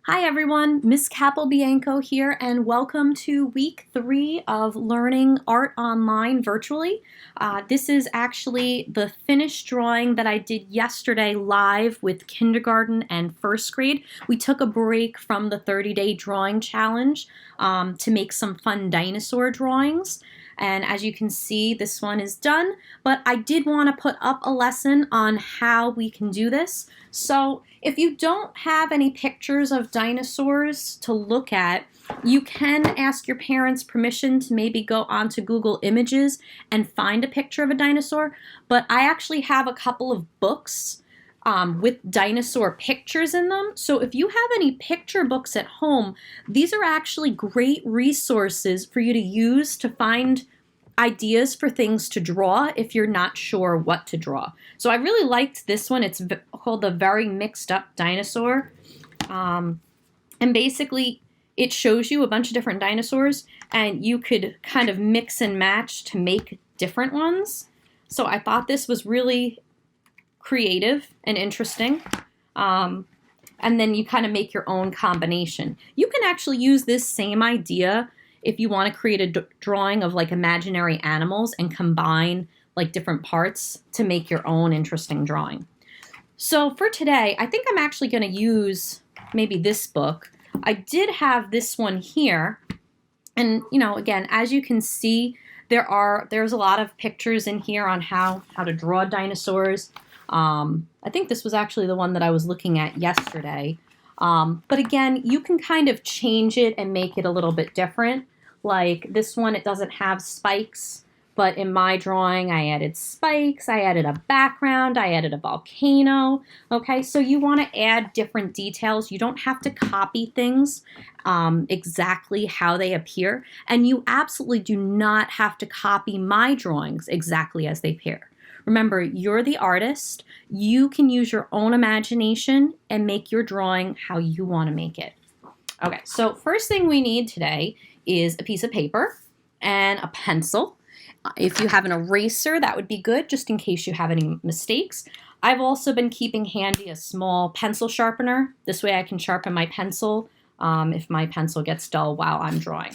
Hi everyone, Miss Capelbianco here, and welcome to week 3 of learning art online virtually. This is actually the finished drawing that I did yesterday live with kindergarten and first grade. We took a break from the 30-day drawing challenge to make some fun dinosaur drawings. And as you can see, this one is done, but I did want to put up a lesson on how we can do this. So if you don't have any pictures of dinosaurs to look at, you can ask your parents' permission to maybe go onto Google Images and find a picture of a dinosaur. But I actually have a couple of books with dinosaur pictures in them. So if you have any picture books at home, these are actually great resources for you to use to find ideas for things to draw if you're not sure what to draw. So I really liked this one. It's called The Very Mixed Up Dinosaur. And basically it shows you a bunch of different dinosaurs and you could kind of mix and match to make different ones. So I thought this was really creative and interesting. And then you kind of make your own combination. You can actually use this same idea if you want to create a drawing of like imaginary animals and combine like different parts to make your own interesting drawing. So for today, I think I'm actually going to use maybe this book. I did have this one here. And, you know, again, as you can see, there's a lot of pictures in here on how to draw dinosaurs. I think this was actually the one that I was looking at yesterday. But again, you can kind of change it and make it a little bit different. Like this one, it doesn't have spikes, but in my drawing, I added spikes, I added a background, I added a volcano. Okay, so you want to add different details. You don't have to copy things exactly how they appear. And you absolutely do not have to copy my drawings exactly as they appear. Remember, you're the artist. You can use your own imagination and make your drawing how you want to make it. Okay, so first thing we need today is a piece of paper and a pencil. If you have an eraser, that would be good, just in case you have any mistakes. I've also been keeping handy a small pencil sharpener. This way I can sharpen my pencil if my pencil gets dull while I'm drawing.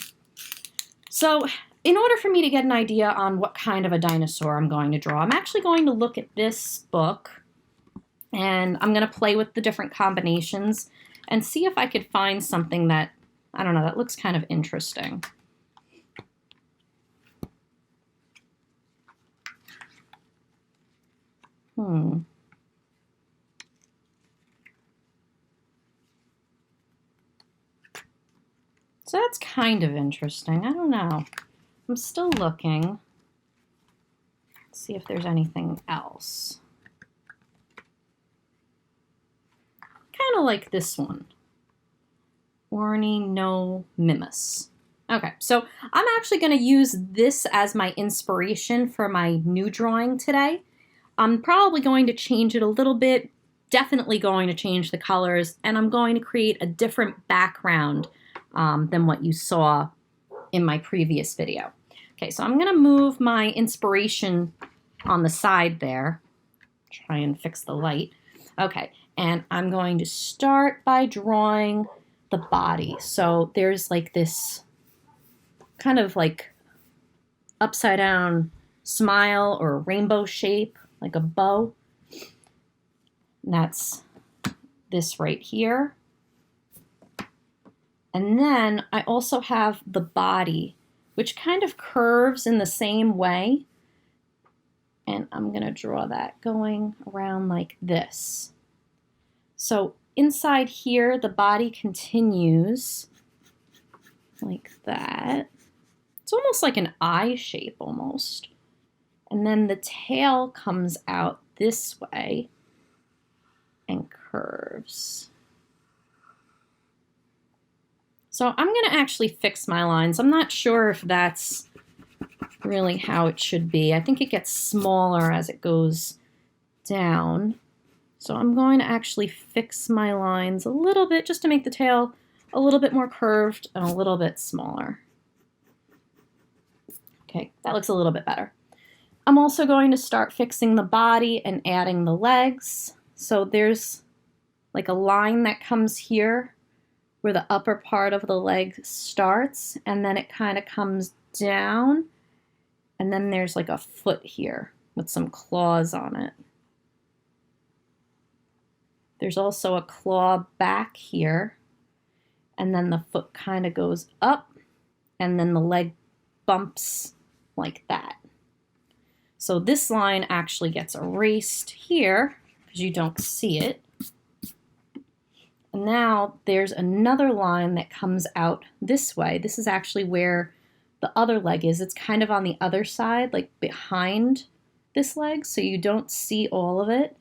So in order for me to get an idea on what kind of a dinosaur I'm going to draw, I'm actually going to look at this book and I'm going to play with the different combinations and see if I could find something that, I don't know, that looks kind of interesting. So that's kind of interesting. I don't know. I'm still looking. Let's see if there's anything else. Kind of like this one. Ornithomimus. Okay, so I'm actually going to use this as my inspiration for my new drawing today. I'm probably going to change it a little bit, definitely going to change the colors, and I'm going to create a different background than what you saw in my previous video. Okay, so I'm going to move my inspiration on the side there. Try and fix the light. Okay, and I'm going to start by drawing the body. So there's like this kind of like upside down smile or rainbow shape, like a bow. And that's this right here. And then I also have the body, which kind of curves in the same way. And I'm going to draw that going around like this. So inside here, the body continues like that. It's almost like an eye shape almost. And then the tail comes out this way and curves. So I'm going to actually fix my lines. I'm not sure if that's really how it should be. I think it gets smaller as it goes down. So I'm going to actually fix my lines a little bit just to make the tail a little bit more curved and a little bit smaller. Okay, that looks a little bit better. I'm also going to start fixing the body and adding the legs. So there's like a line that comes here where the upper part of the leg starts, and then it kind of comes down, and then there's like a foot here with some claws on it. There's also a claw back here, and then the foot kind of goes up, and then the leg bumps like that. So this line actually gets erased here because you don't see it. And now there's another line that comes out this way. This is actually where the other leg is. It's kind of on the other side, like behind this leg, so you don't see all of it.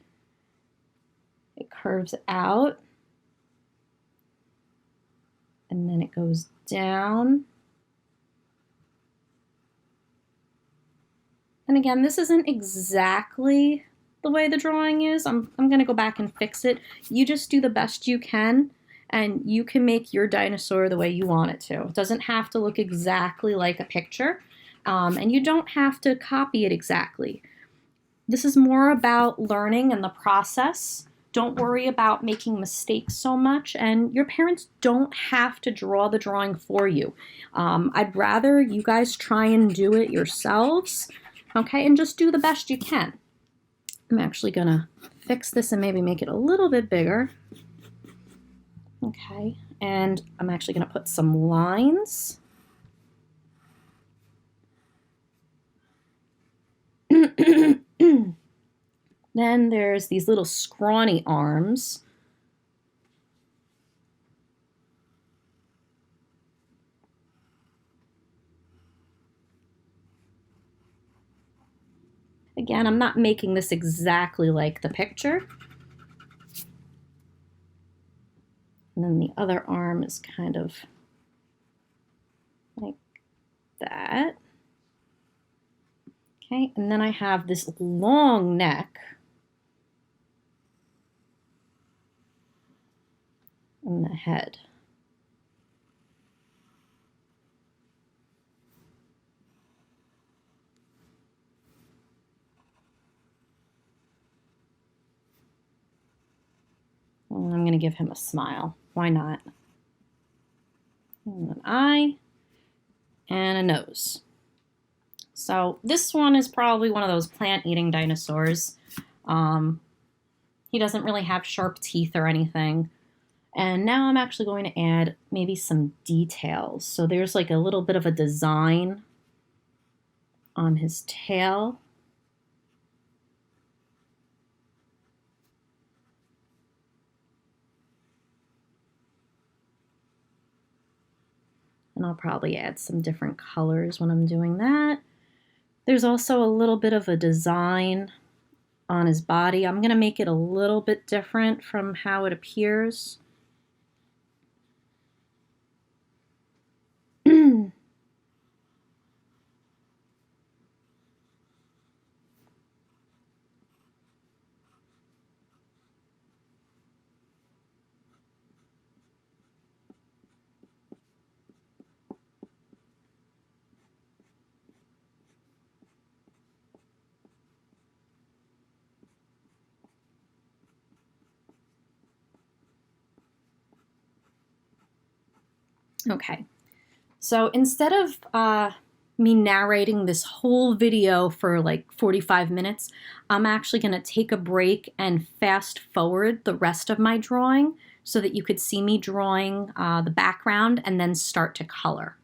It curves out, and then it goes down. And again, this isn't exactly the way the drawing is. I'm going to go back and fix it. You just do the best you can, and you can make your dinosaur the way you want it to. It doesn't have to look exactly like a picture, and you don't have to copy it exactly. This is more about learning and the process. Don't worry about making mistakes so much, and your parents don't have to draw the drawing for you. I'd rather you guys try and do it yourselves, okay, and just do the best you can. I'm actually gonna fix this and maybe make it a little bit bigger. Okay, and I'm actually gonna put some lines. Then there's these little scrawny arms. Again, I'm not making this exactly like the picture. And then the other arm is kind of like that. Okay, and then I have this long neck. And the head. And I'm going to give him a smile. Why not? And an eye and a nose. So this one is probably one of those plant-eating dinosaurs. He doesn't really have sharp teeth or anything. And now I'm actually going to add maybe some details. So there's like a little bit of a design on his tail. And I'll probably add some different colors when I'm doing that. There's also a little bit of a design on his body. I'm going to make it a little bit different from how it appears. Okay, so instead of me narrating this whole video for like 45 minutes, I'm actually going to take a break and fast forward the rest of my drawing so that you could see me drawing the background and then start to color.